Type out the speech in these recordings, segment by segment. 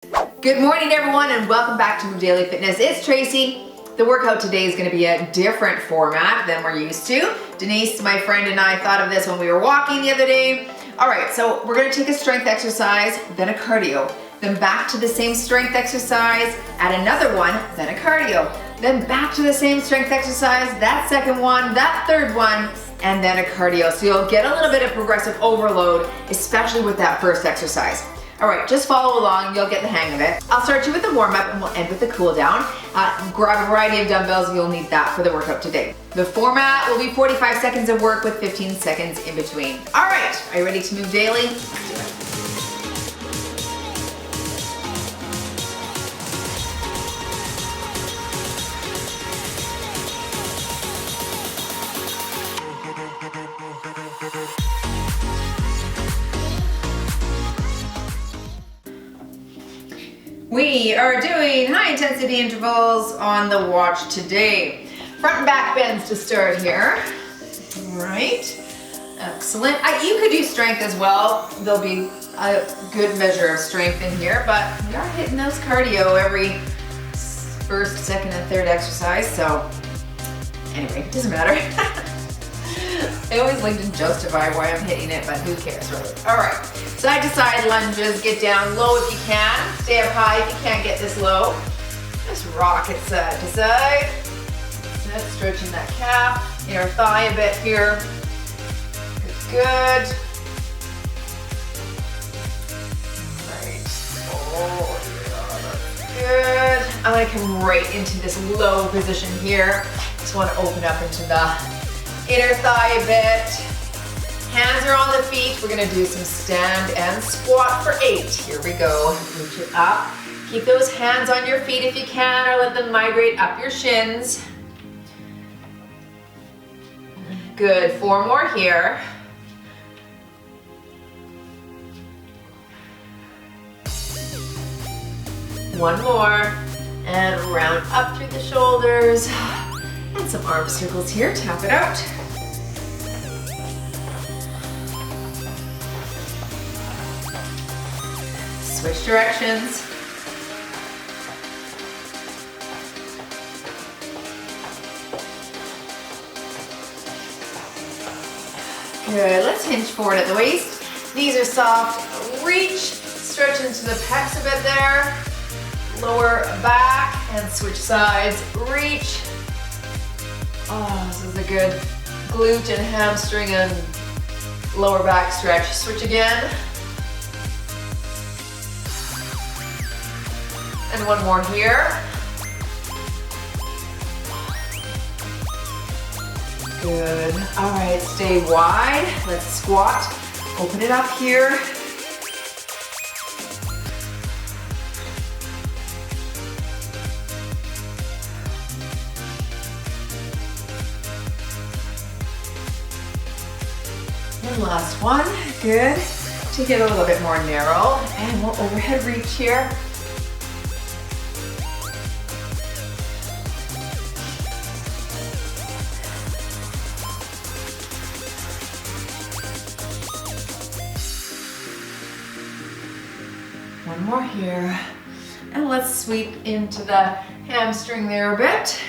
Good morning everyone and welcome back to Move Daily Fitness. It's Tracy. The workout today is going to be a different format than we're used to. Denise, my friend, and I thought of this when we were walking the other day. Alright, so we're going to take a strength exercise, then a cardio, then back to the same strength exercise, add another one, then a cardio, then back to the same strength exercise, that second one, that third one, and then a cardio. So you'll get a little bit of progressive overload, especially with that first exercise. All right, just follow along, you'll get the hang of it. I'll start you with the warm-up and we'll end with the cool down. Grab a variety of dumbbells, you'll need that for the workout today. The format will be 45 seconds of work with 15 seconds in between. All right, are you ready to move daily? We are doing high intensity intervals on the watch today. Front and back bends to start here. All right, excellent. You could do strength as well. There'll be a good measure of strength in here, but we are hitting those cardio every first, second, and third exercise. So anyway, it doesn't matter. I always like to justify why I'm hitting it, but who cares really? All right, side to side lunges, get down low if you can. Stay up high if you can't get this low. Just rock it side to side. That's stretching that calf, inner thigh a bit here. Good. Right. Oh, yeah, that's good. I'm gonna come right into this low position here. Just wanna open up into the inner thigh a bit. Hands are on the feet. We're gonna do some stand and squat for 8. Here we go. Reach it up. Keep those hands on your feet if you can, or let them migrate up your shins. Good, 4 more here. One more, and round up through the shoulders. And some arm circles here, tap it out. Switch directions. Good, let's hinge forward at the waist. Knees are soft, reach, stretch into the pecs a bit there. Lower back and switch sides, reach. Oh, this is a good glute and hamstring and lower back stretch. Switch again. And one more here. Good. All right, stay wide. Let's squat. Open it up here. And last one. Good. Take it a little bit more narrow. And we'll overhead reach here. One more here. And let's sweep into the hamstring there a bit.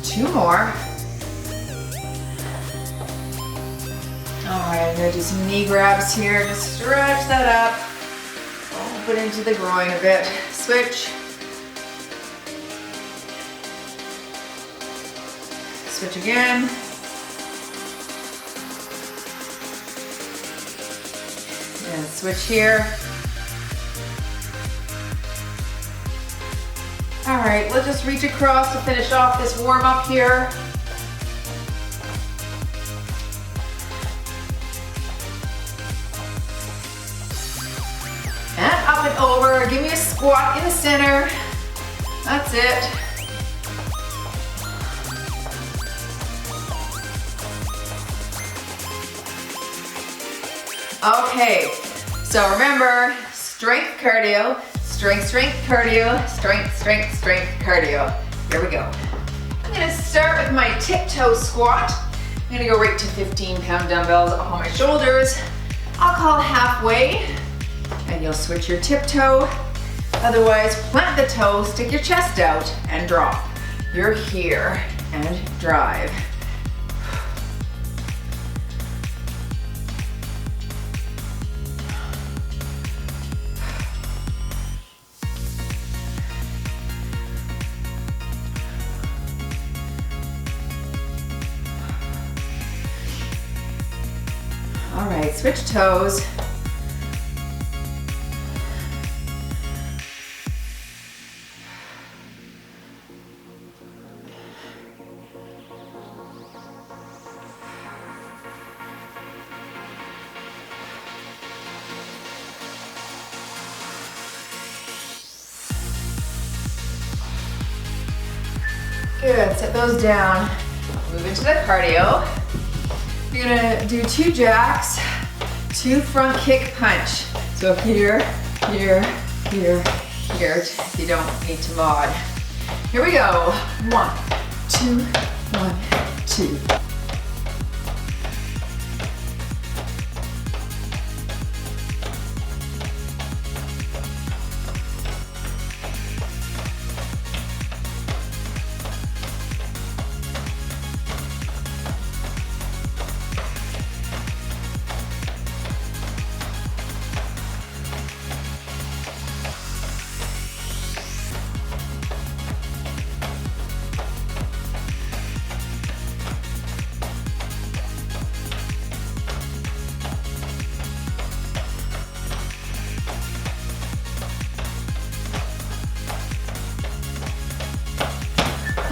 Two more. All right, I'm gonna do some knee grabs here. Just stretch that up. Open into the groin a bit. Switch. Switch again. And switch here. All right, let's just reach across to finish off this warm up here. And up and over. Give me a squat in the center. That's it. Okay, so remember, strength cardio, Strength, strength, cardio, strength, strength, strength, cardio. Here we go. I'm gonna start with my tiptoe squat. I'm gonna go right to 15-pound dumbbells up on my shoulders. I'll call halfway, and you'll switch your tiptoe. Otherwise, plant the toe, stick your chest out, and drop. You're here, and drive. All right, switch toes. Good, set those down. Move into the cardio. You're gonna do 2 jacks, 2 front kick punch. So here, here, here, here, if you don't need to mod. Here we go. 1, 2, 1, 2.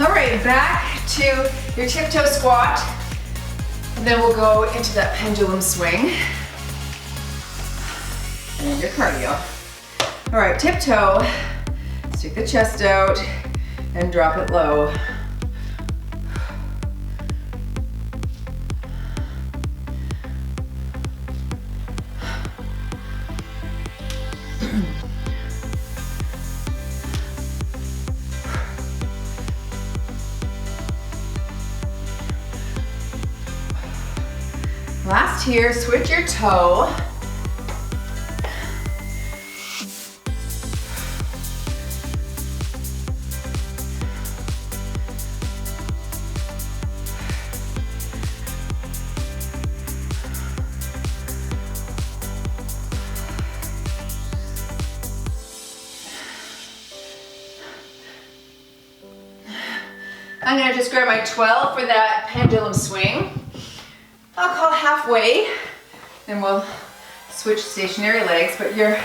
All right, back to your tiptoe squat. And then we'll go into that pendulum swing. And your cardio. All right, tiptoe, stick the chest out and drop it low. Last here, switch your toe. I'm gonna just grab my 12 for that pendulum swing. I'll call halfway, then we'll switch stationary legs, but you're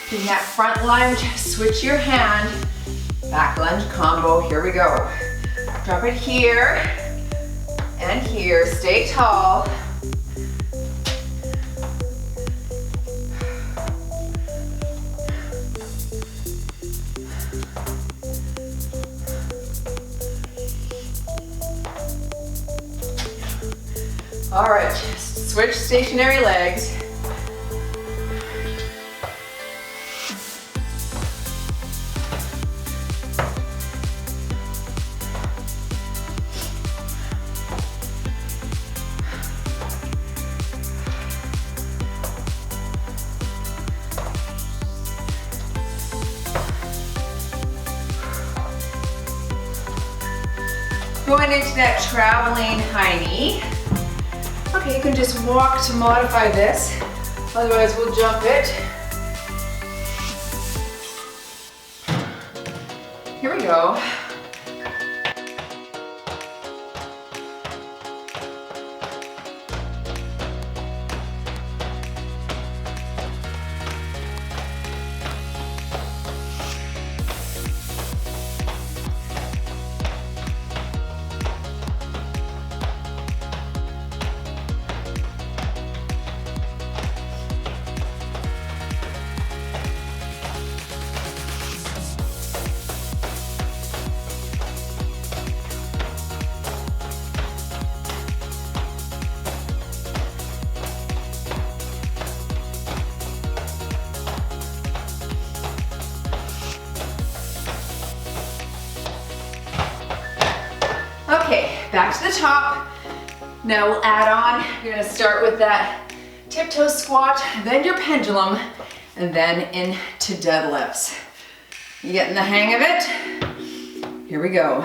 doing that front lunge, switch your hand, back lunge combo, here we go. Drop it here and here, stay tall. All right, switch stationary legs. Going into that traveling high knee. Okay, you can just walk to modify this, otherwise we'll jump it. Here we go. back to the top. Now we'll add on. You're gonna start with that tiptoe squat, then your pendulum, and then into deadlifts. You getting the hang of it? Here we go.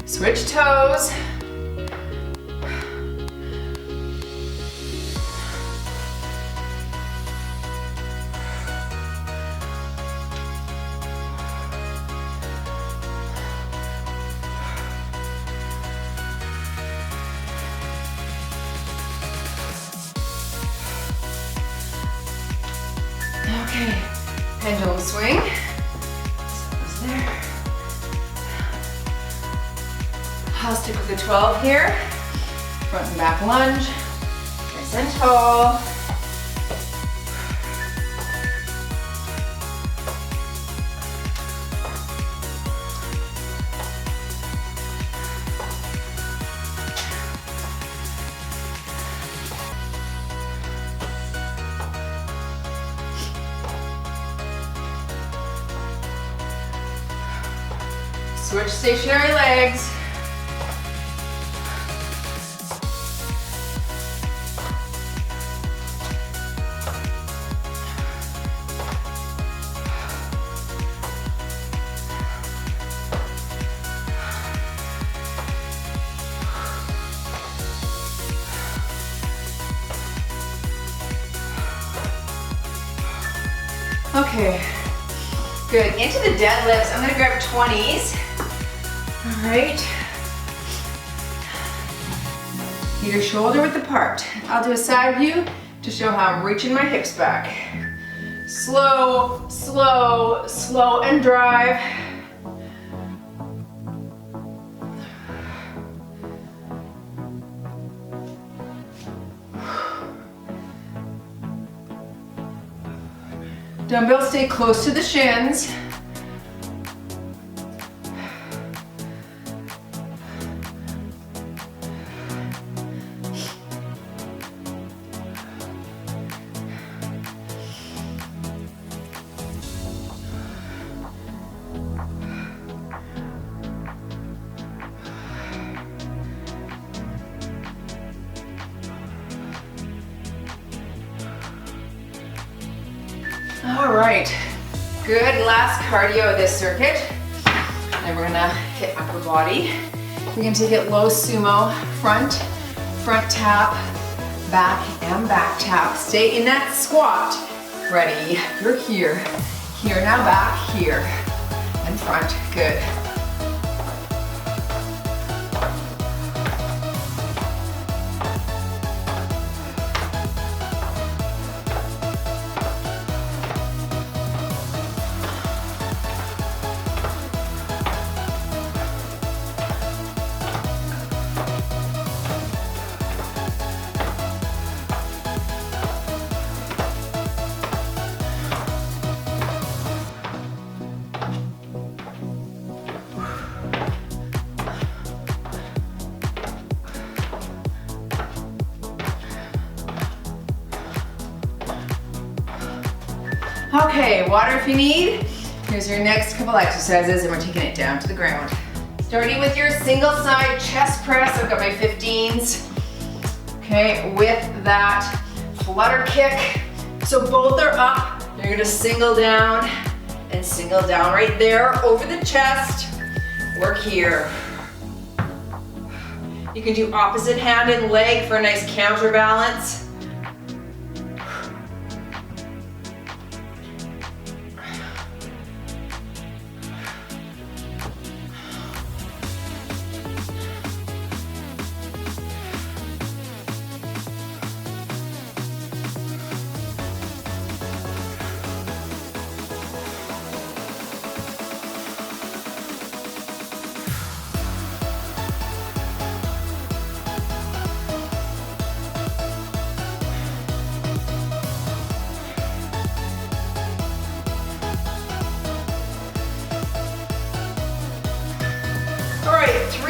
Switch toes. Okay, pendulum swing. So there. I'll stick with the 12 here. Front and back lunge. Nice and tall. Switch stationary legs. Okay, good. Into the deadlifts. I'm gonna grab 20s. All right. Either shoulder width apart. I'll do a side view to show how I'm reaching my hips back. Slow, slow, slow, and drive. Dumbbells stay close to the shins. All right, good. Last cardio of this circuit. Then we're gonna hit upper body. We can take it low sumo, front tap, back and back tap. Stay in that squat. Ready, you're here. Here, now back, here, and front, good. Okay, water if you need. Here's your next couple exercises and we're taking it down to the ground. Starting with your single side chest press. I've got my 15s. Okay, with that flutter kick. So both are up. You're gonna single down and single down right there over the chest. Work here. You can do opposite hand and leg for a nice counterbalance.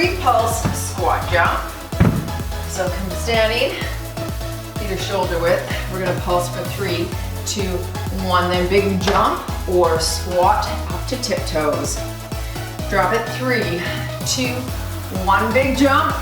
repulse squat jump. So come standing, feet are shoulder width. We're gonna pulse for 3, 2, 1, then big jump or squat up to tiptoes. Drop it, 3, 2, 1, big jump.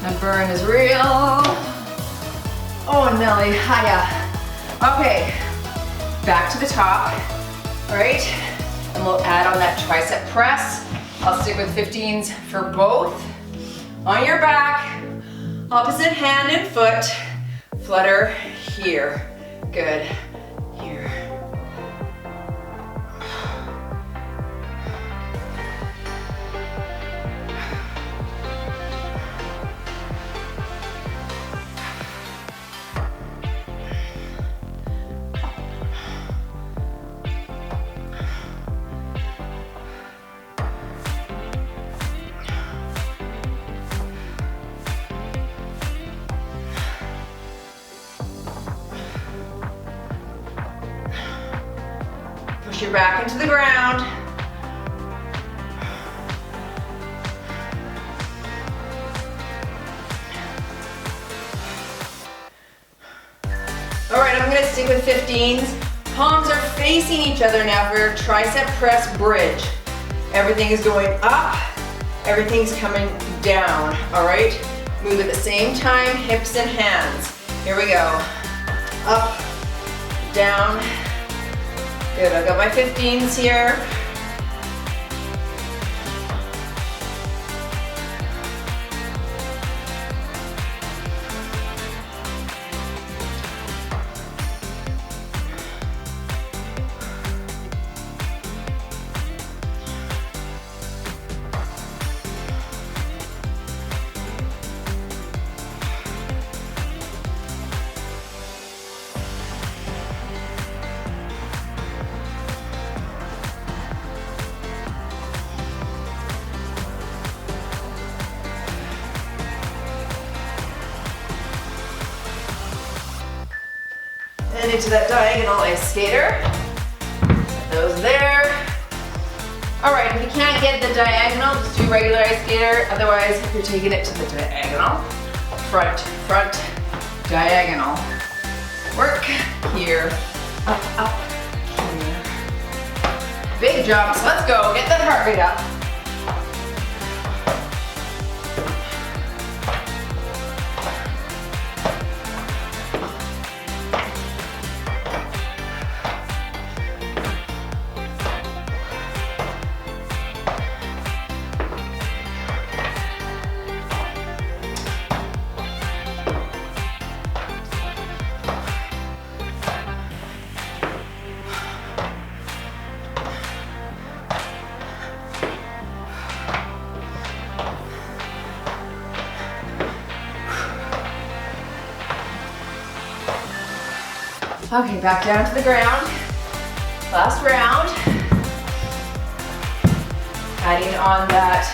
The burn is real. Oh, Nelly, hiya. Okay, back to the top, right? And we'll add on that tricep press. I'll stick with 15s for both. On your back, opposite hand and foot, flutter here. Good, here. Push your back into the ground. All right, I'm gonna stick with 15s. Palms are facing each other now for tricep press bridge. Everything is going up, everything's coming down, all right? Move at the same time, hips and hands. Here we go. Up, down. Good, I've got my 15s here. And into that diagonal ice skater. Set those there. All right, if you can't get the diagonal, just do regular ice skater. Otherwise, you're taking it to the diagonal. Front, front, diagonal. Work here, up, here. Big jumps, let's go. Get that heart rate up. Okay, back down to the ground. Last round. Adding on that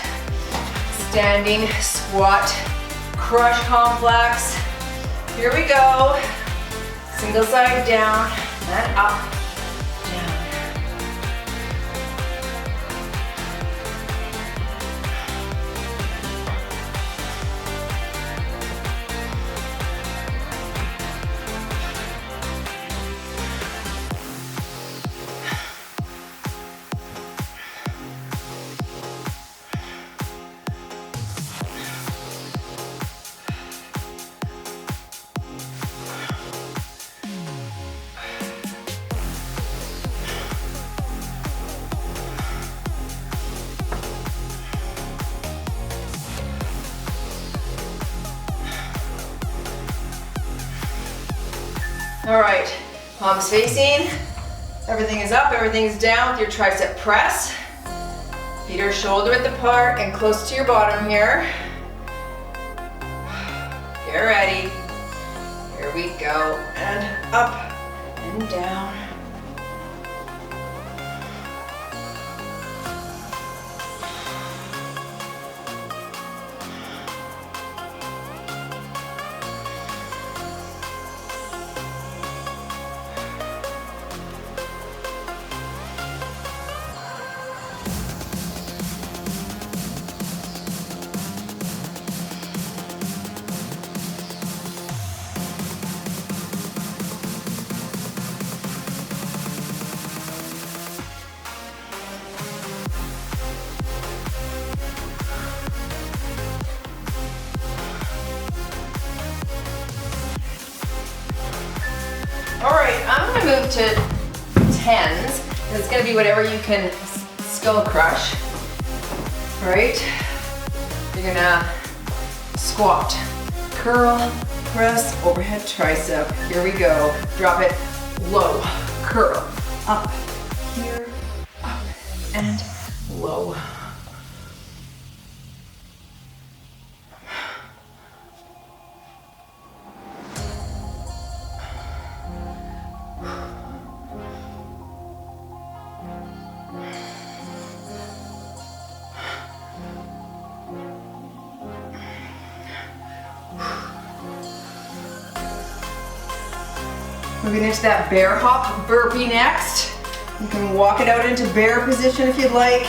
standing squat crush complex. Here we go. Single side down and up, down. All right, Palms facing. Everything is up, everything is down with your tricep press. Feet are shoulder width apart and close to your bottom here. Get ready. Here we go. And up and down. All right, I'm gonna move to 10s. It's gonna be whatever you can skull crush. All right, you're gonna squat, curl, press, overhead tricep. Here we go. Drop it low, curl, up, here, up, and low. Moving into that bear hop burpee next. You can walk it out into bear position if you'd like.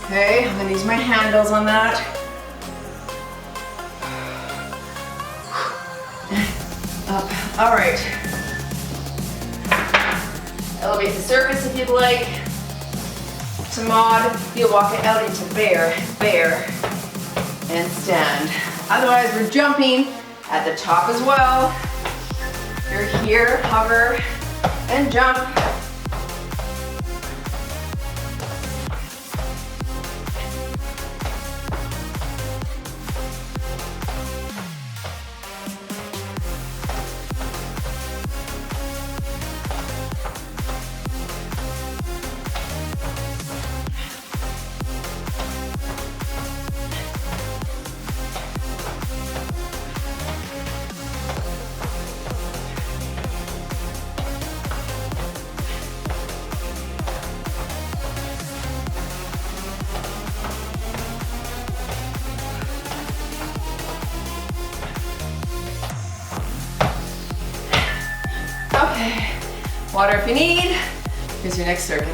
Okay, I'm gonna use my handles on that. Up, all right. Elevate the surface if you'd like. To mod, you'll walk it out into bear, bear, and stand. Otherwise, we're jumping at the top as well. You're here, hover, and jump. Okay, water if you need. Here's your next circuit.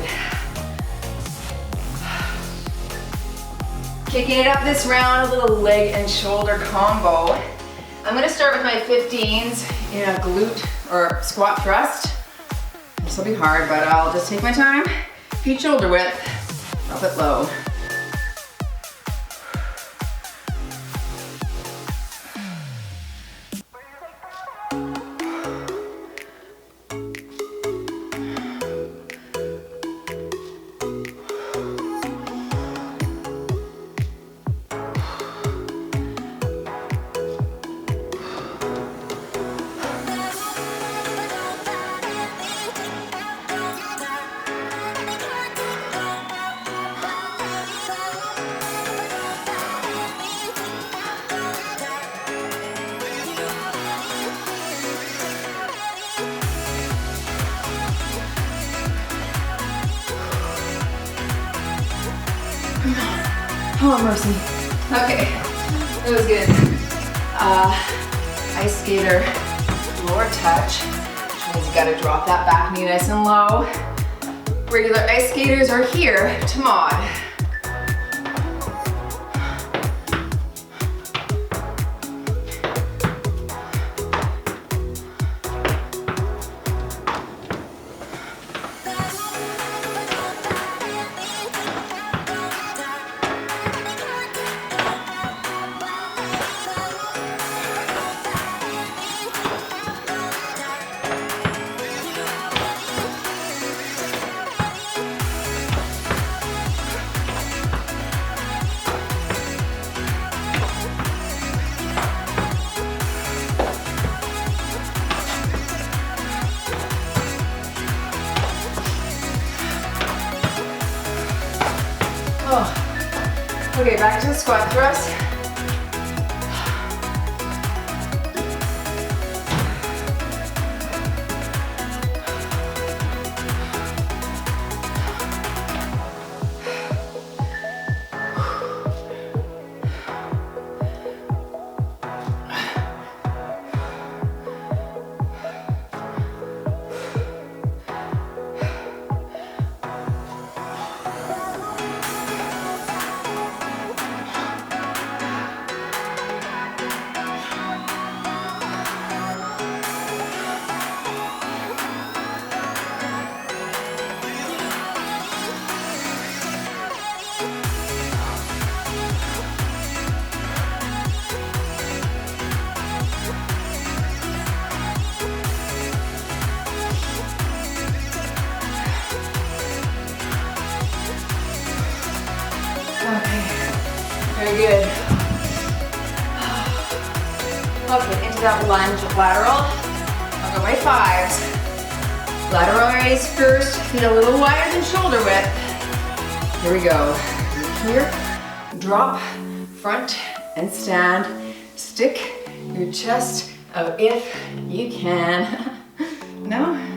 Kicking it up this round, a little leg and shoulder combo. I'm gonna start with my 15s in a glute or squat thrust. This will be hard, but I'll just take my time. Feet shoulder width, drop it low. Oh, mercy. Okay, that was good. Ice skater, floor touch, which means you gotta drop that back knee nice and low. Regular ice skaters are here to mod. Oh. Okay, back to the squat thrust. Very good. Okay, into that lunge lateral. I'll go my 5s. Lateral raise first, feet a little wider than shoulder width. Here we go. Here, drop, front, and stand. Stick your chest out if you can. No?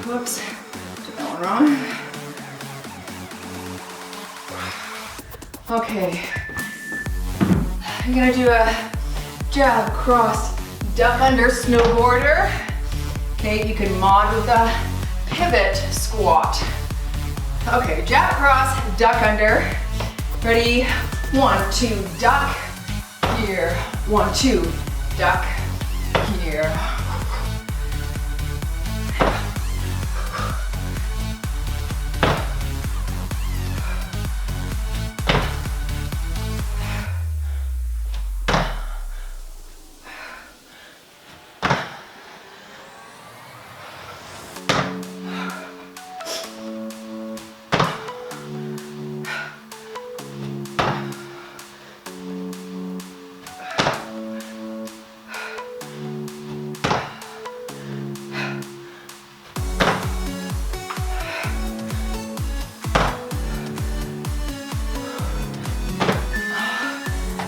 Whoops, did that one wrong. Okay, I'm gonna do a jab, cross, duck under, snowboarder. Okay, you can mod with a pivot squat. Okay, jab, cross, duck under. Ready? 1, 2, duck. Here. 1, 2, duck. Here.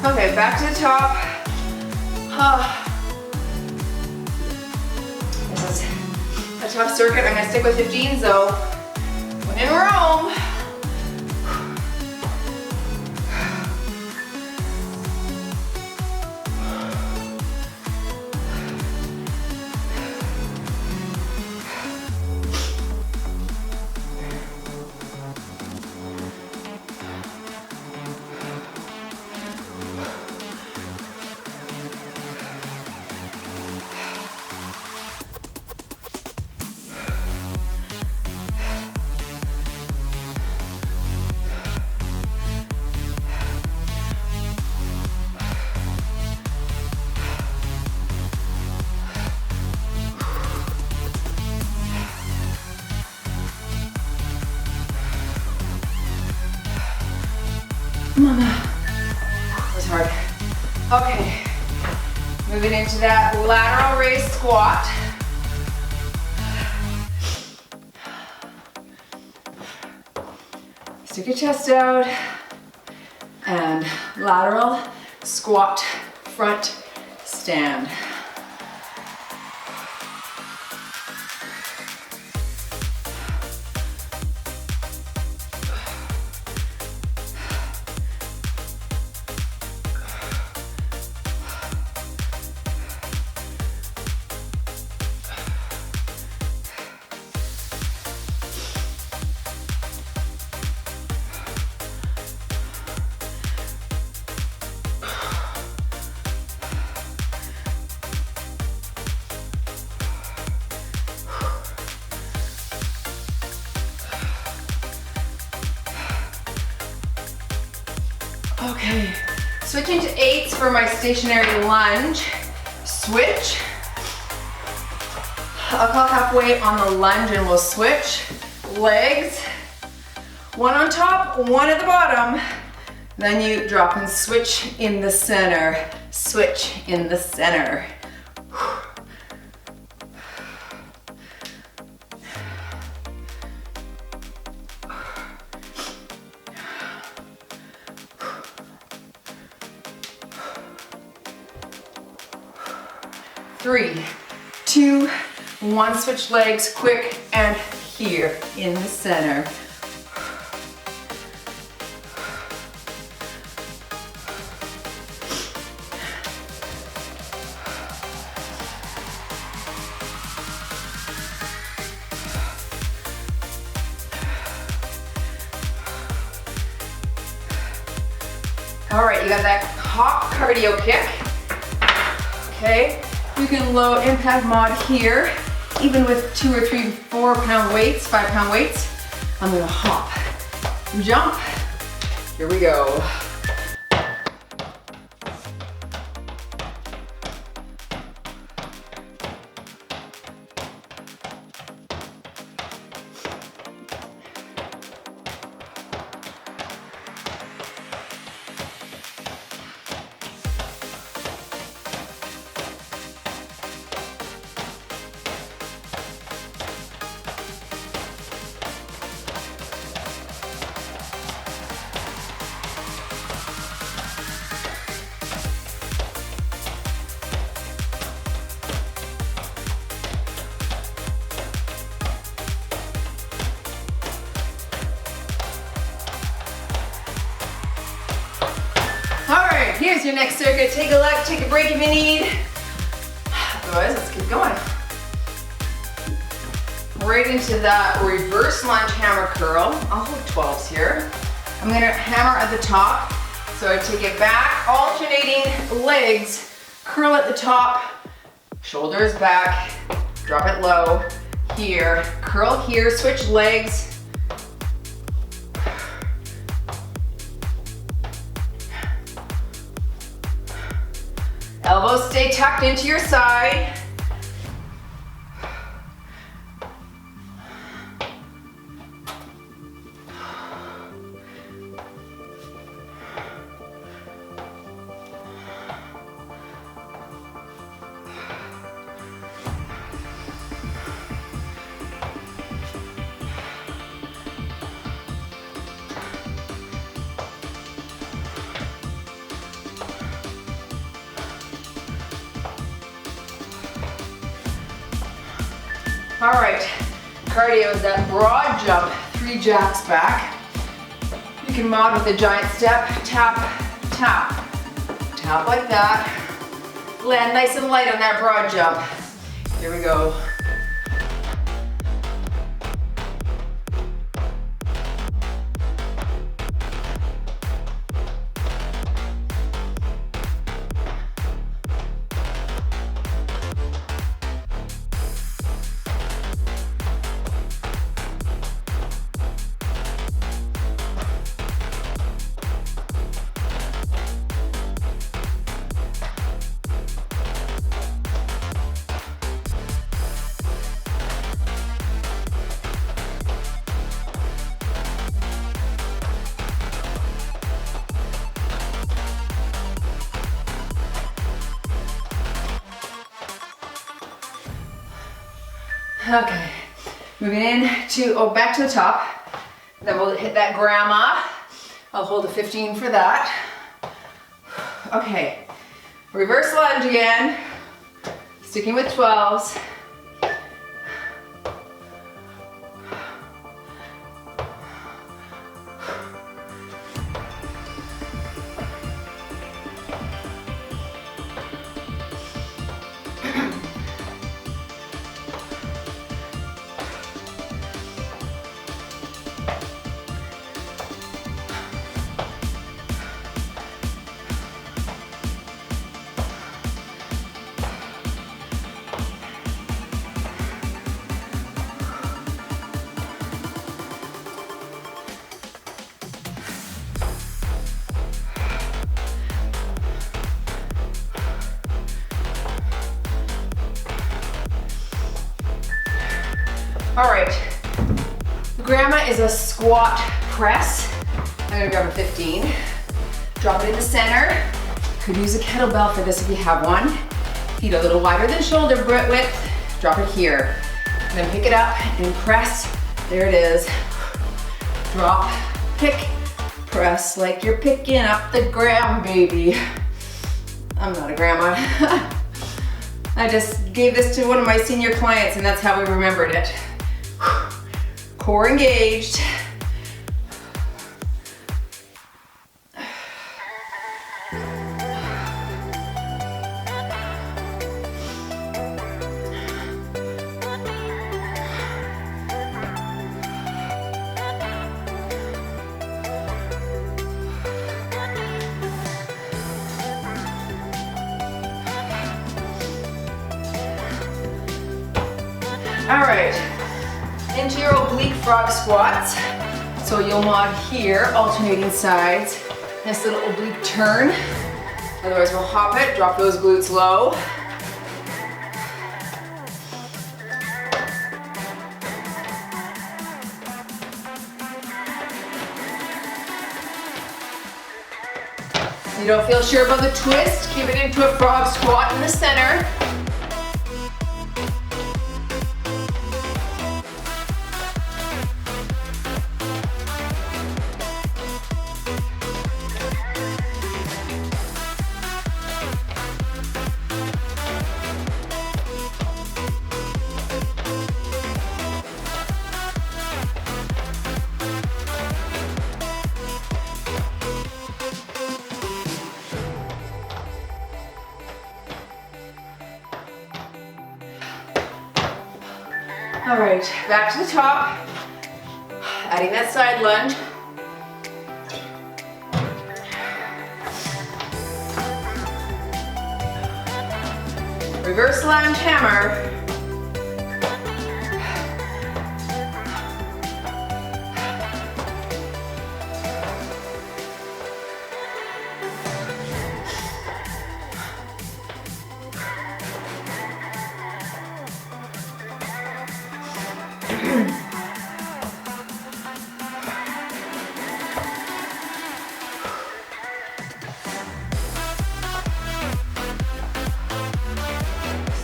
Okay, back to the top. This is a tough circuit. I'm gonna stick with 15s though. When in Rome. Mama, that was hard. Okay, moving into that lateral raise squat. Stick your chest out and lateral squat, front stand. Okay, switching to 8s for my stationary lunge. Switch. I'll call halfway on the lunge and we'll switch. Legs. One on top, one at the bottom. Then you drop and switch in the center. Switch in the center. 3, 2, 1, switch legs, quick, and here in the center. All right, you got that hop cardio kick. Okay, you can low impact mod here, even with 2 or 3, 4 pound weights, 5 pound weights. I'm gonna hop, jump. Here we go. Here's your next circuit. Take a look, take a break if you need. Otherwise, let's keep going. Right into that reverse lunge hammer curl. I'll hold 12s here. I'm gonna hammer at the top. So I take it back, alternating legs, curl at the top, shoulders back, drop it low, here, curl here, switch legs. Elbows stay tucked into your side. All right, cardio is that broad jump, 3 jacks back. You can mod with a giant step, tap, tap, tap like that. Land nice and light on that broad jump. Here we go. Okay, moving in to, back to the top. Then we'll hit that grandma. I'll hold a 15 for that. Okay, reverse lunge again. Sticking with 12s. All right, grandma is a squat press. I'm gonna grab a 15. Drop it in the center. Could use a kettlebell for this if you have one. Feet a little wider than shoulder width. Drop it here. And then pick it up and press. There it is. Drop, pick, press like you're picking up the grandbaby. I'm not a grandma. I just gave this to one of my senior clients and that's how we remembered it. Core engaged. All right, into your oblique frog squats. So you'll mod here, alternating sides. Nice little oblique turn. Otherwise we'll hop it, drop those glutes low. If you don't feel sure about the twist, keep it into a frog squat in the center. All right, back to the top, adding that side lunge. Reverse lunge, hammer.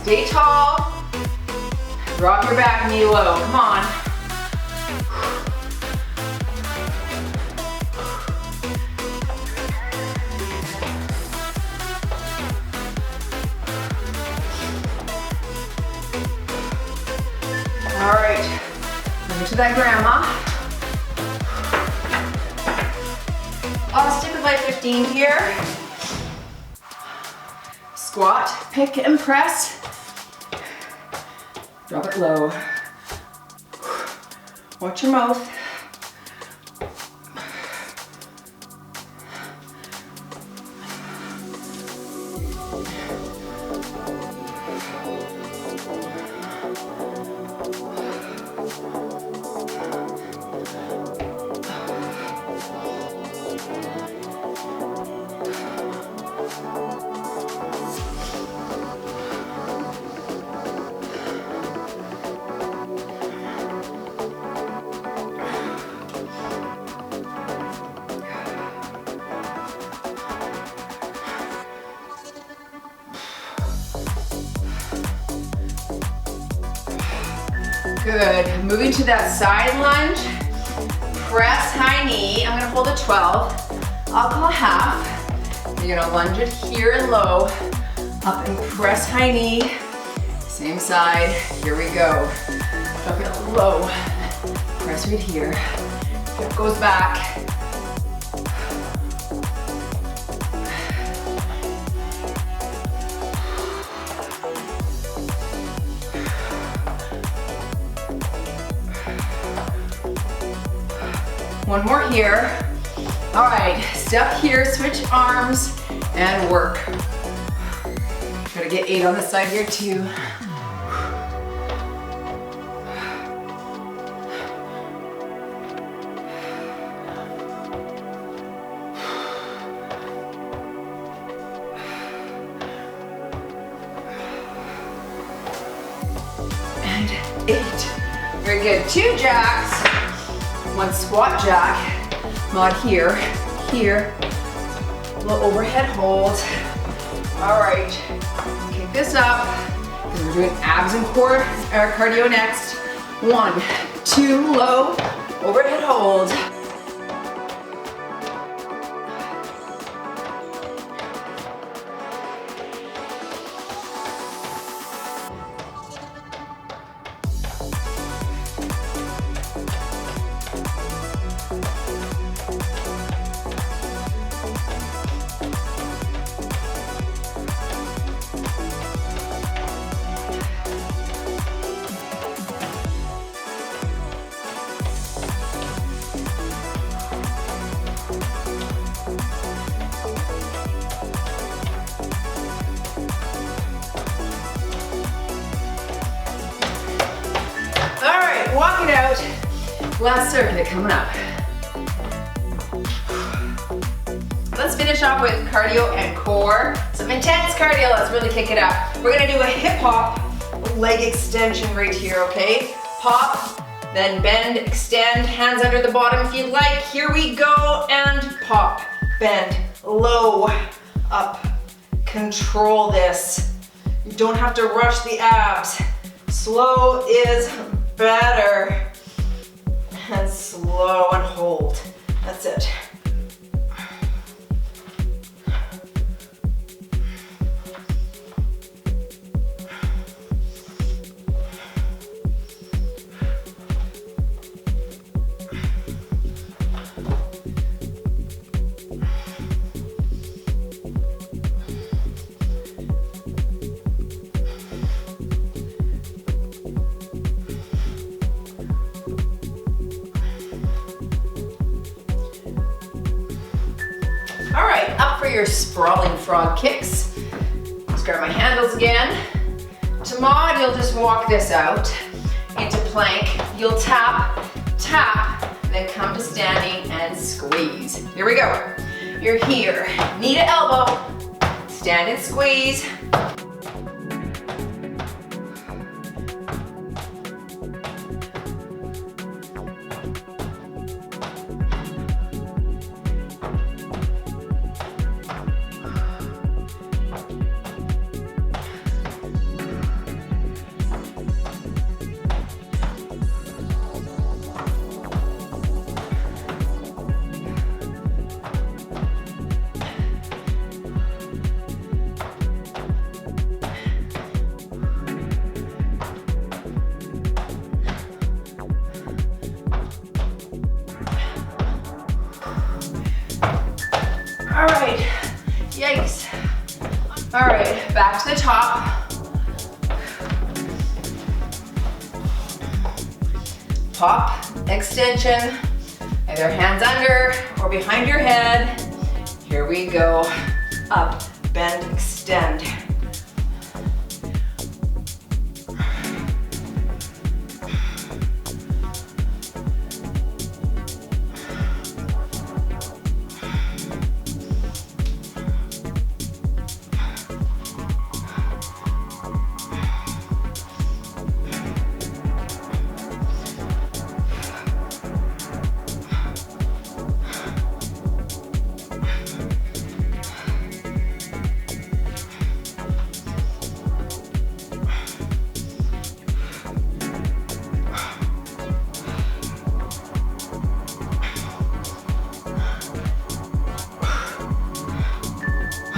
Stay tall. Drop your back knee low. Come on. All right. Over to that grandma. I'll stick with my 15 here. Squat, pick and press. Drop it low. Watch your mouth. Good. Moving to that side lunge. Press high knee. I'm gonna hold a 12. I'll call half. You're gonna lunge it here and low. Up and press high knee. Same side. Here we go. Drop it low. Press right here. Hip goes back. One more here. All right, step here, switch arms, and work. Try to get 8 on this side here too. And 8. Very good. 2 jacks, 1 squat jack. Not here, here. A little overhead hold. All right, kick this up. We're doing abs and core cardio next. 1, 2, low, overhead hold. Walk it out. Last circuit coming up. Let's finish off with cardio and core. Some intense cardio, let's really kick it up. We're gonna do a hip hop leg extension right here, okay? Pop, then bend, extend, hands under the bottom if you'd like. Here we go, and pop, bend, low, up. Control this. You don't have to rush the abs. Slow is better. And slow and hold. That's it. Your sprawling frog kicks. Let's grab my handles again. To mod, you'll just walk this out into plank. You'll tap, tap, then come to standing and squeeze. Here we go. You're here, knee to elbow, stand and squeeze. All right, yikes. All right, back to the top. Pop, extension, either hands under or behind your head. Here we go, up, bend, extend.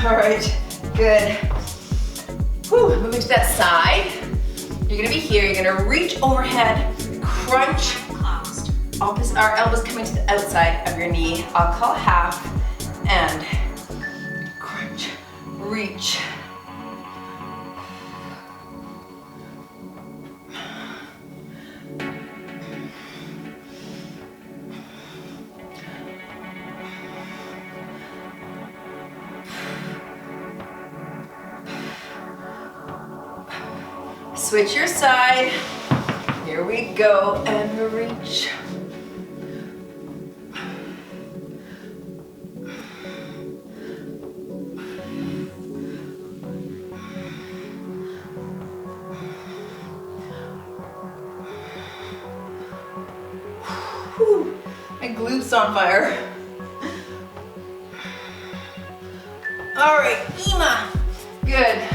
All right, good. Whew, moving to that side. You're gonna be here, you're gonna reach overhead, crunch, opposite, our elbows coming to the outside of your knee. I'll call half, and crunch, reach. Switch your side. Here we go, and reach. glutes on fire. All right, Ema. Good.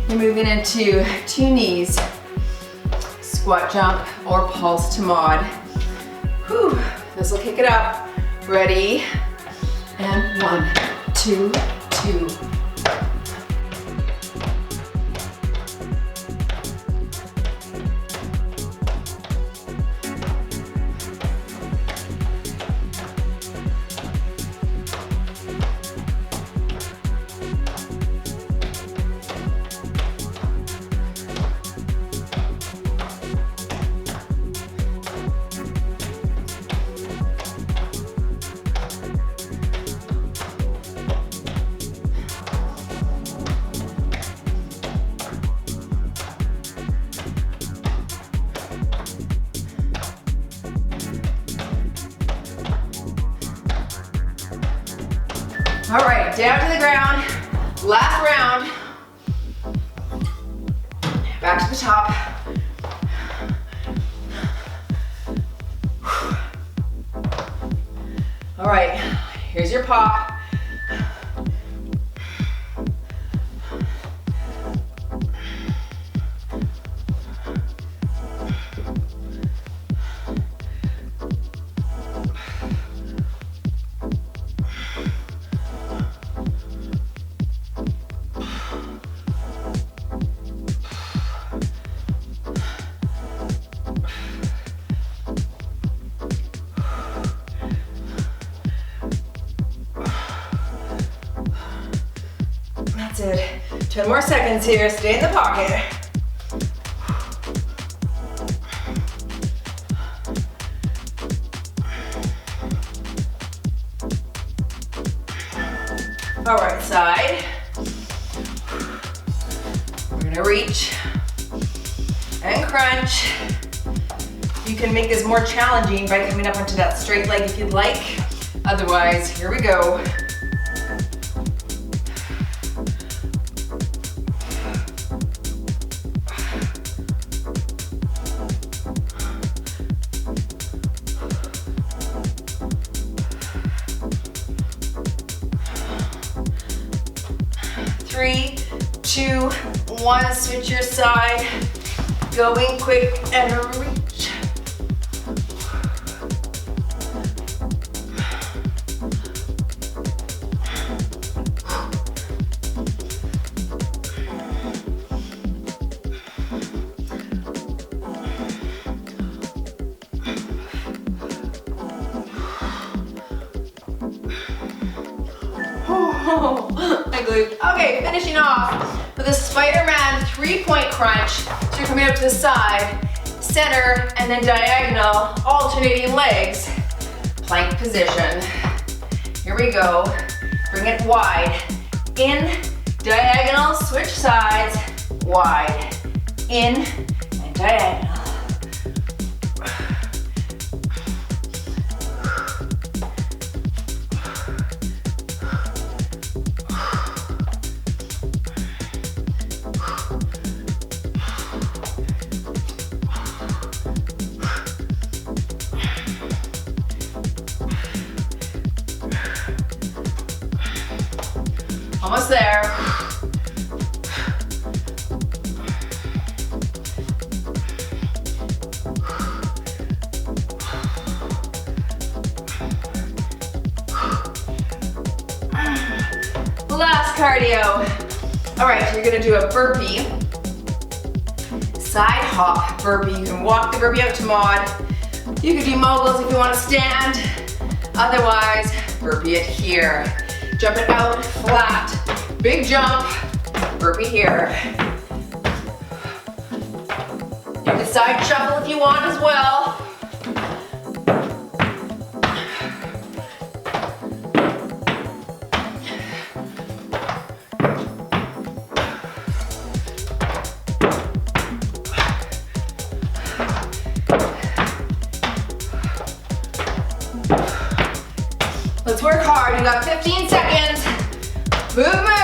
You're moving into 2 knees. Squat jump or pulse to mod. Whew. This will kick it up. Ready? And 1, 2, 2. All right, down to the ground. Last round. Back to the top. All right, here's your pop. That's it. 10 more seconds here. Stay in the pocket. All right, side. We're gonna reach and crunch. You can make this more challenging by coming up onto that straight leg if you'd like. Otherwise, here we go. Three, 2, 1, switch your side. Going quick and reach. I glued. Okay, finishing off with a Spider-Man 3-point crunch. So you're coming up to the side, center, and then diagonal, alternating legs. Plank position. Here we go. Bring it wide. In, diagonal, switch sides, wide. In, and diagonal. Almost there. Last cardio. All right, you're gonna do a burpee. Side hop burpee. You can walk the burpee out to mod. You can do moguls if you want to stand. Otherwise, burpee it here. Jump it out, flat. Big jump, burpee here. You can side shuffle if you want as well. Let's work hard. You got 15 seconds. Move, move.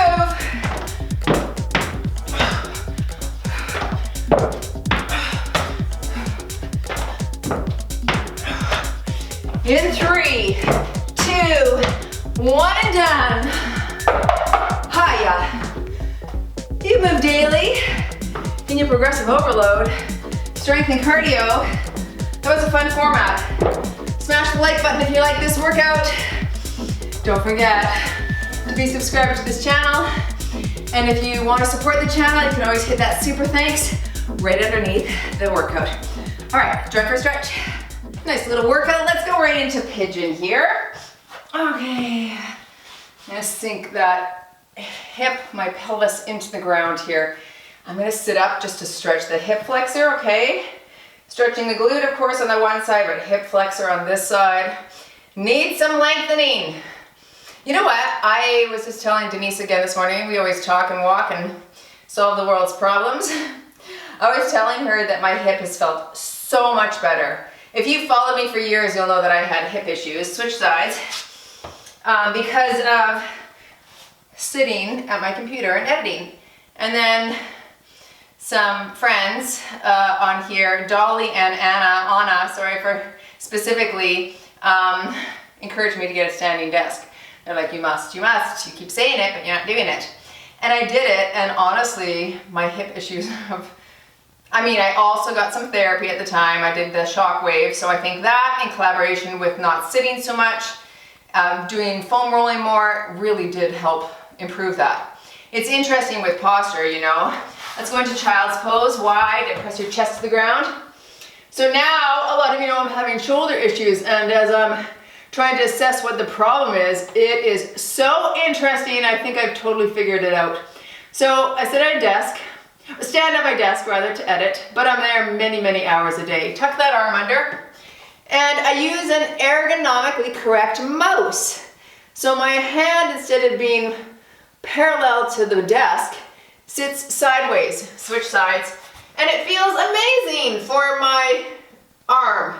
3, 2, 1 and done. Hiya. You move daily in your progressive overload, strength and cardio. That was a fun format. Smash the like button if you like this workout. Don't forget to be subscribed to this channel. And if you want to support the channel, you can always hit that super thanks right underneath the workout. All right, join for a stretch. Nice little workout. Let's go right into pigeon here. Okay, I'm gonna sink that hip, my pelvis into the ground here. I'm gonna sit up just to stretch the hip flexor, okay? Stretching the glute, of course, on the one side, but hip flexor on this side. Need some lengthening. You know what? I was just telling Denise again this morning, we always talk and walk and solve the world's problems. I was telling her that my hip has felt so much better. If you followed me for years, you'll know that I had hip issues, switch sides, because of sitting at my computer and editing. And then some friends on here, Dolly and Anna, sorry for specifically, encouraged me to get a standing desk. They're like, you must, you keep saying it, but you're not doing it. And I did it, and honestly, my hip issues I also got some therapy at the time. I did the shock wave, so I think that in collaboration with not sitting so much, doing foam rolling more, really did help improve that. It's interesting with posture, you know. Let's go into child's pose, wide, and press your chest to the ground. So now, a lot of you know I'm having shoulder issues, and as I'm trying to assess what the problem is, it is so interesting. I think I've totally figured it out. So I sit at a desk, stand at my desk rather to edit, but I'm there many, many hours a day. Tuck that arm under, and I use an ergonomically correct mouse. So my hand, instead of being parallel to the desk, sits sideways, switch sides, and it feels amazing for my arm.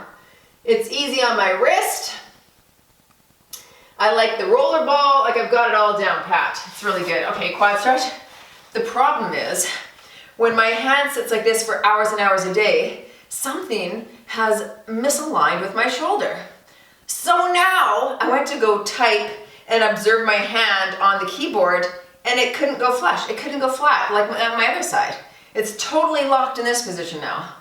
It's easy on my wrist. I like the roller ball, like I've got it all down pat. It's really good. Okay, quad stretch. The problem is, when my hand sits like this for hours and hours a day, something has misaligned with my shoulder. So now I went to go type and observe my hand on the keyboard, and it couldn't go flush. It couldn't go flat like on my other side. It's totally locked in this position now.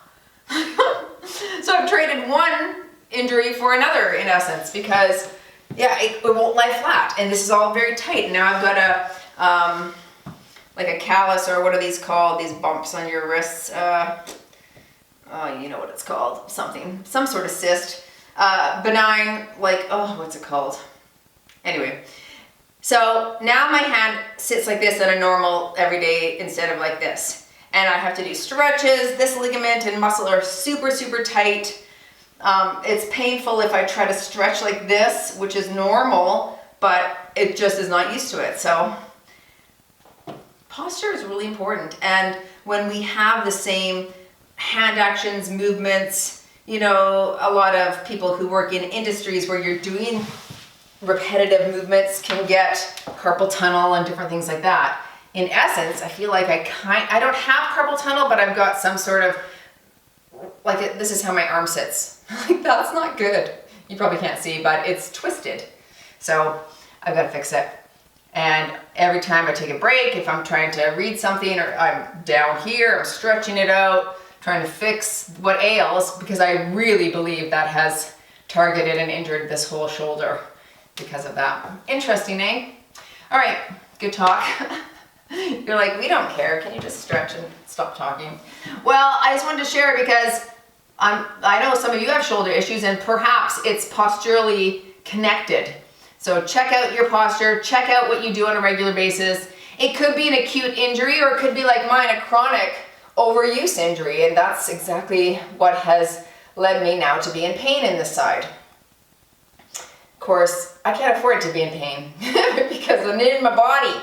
So I've traded one injury for another in essence because yeah, it won't lie flat, and this is all very tight. Now I've got a like a callus, or what are these called? These bumps on your wrists. Oh, you know what it's called? Some sort of cyst. Benign, like, oh, what's it called? Anyway, so now my hand sits like this on a normal everyday instead of like this, and I have to do stretches. This ligament and muscle are super, super tight. It's painful if I try to stretch like this, which is normal, but it just is not used to it. So posture is really important. And when we have the same hand actions, movements, you know, a lot of people who work in industries where you're doing repetitive movements can get carpal tunnel and different things like that. In essence, I feel like I don't have carpal tunnel, but I've got some sort of, like, this is how my arm sits. Like, that's not good. You probably can't see, but it's twisted. So I've got to fix it. And every time I take a break, if I'm trying to read something or I'm down here, I'm stretching it out, trying to fix what ails, because I really believe that has targeted and injured this whole shoulder because of that. Interesting, eh? All right, good talk. You're like, we don't care. Can you just stretch and stop talking? Well, I just wanted to share because I know some of you have shoulder issues, and perhaps it's posturally connected. So check out your posture, check out what you do on a regular basis. It could be an acute injury, or it could be like mine, a chronic overuse injury, and that's exactly what has led me now to be in pain in this side. Of course, I can't afford to be in pain because I need my body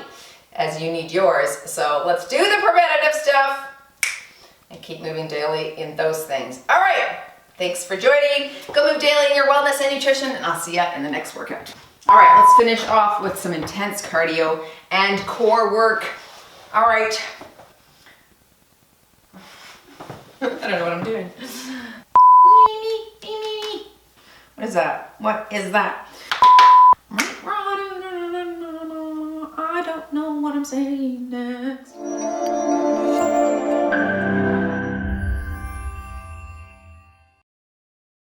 as you need yours. So let's do the preventative stuff and keep moving daily in those things. All right, thanks for joining. Go move daily in your wellness and nutrition, and I'll see you in the next workout. All right, let's finish off with some intense cardio and core work. All right. I don't know what I'm doing. What is that? What is that? what I'm saying next.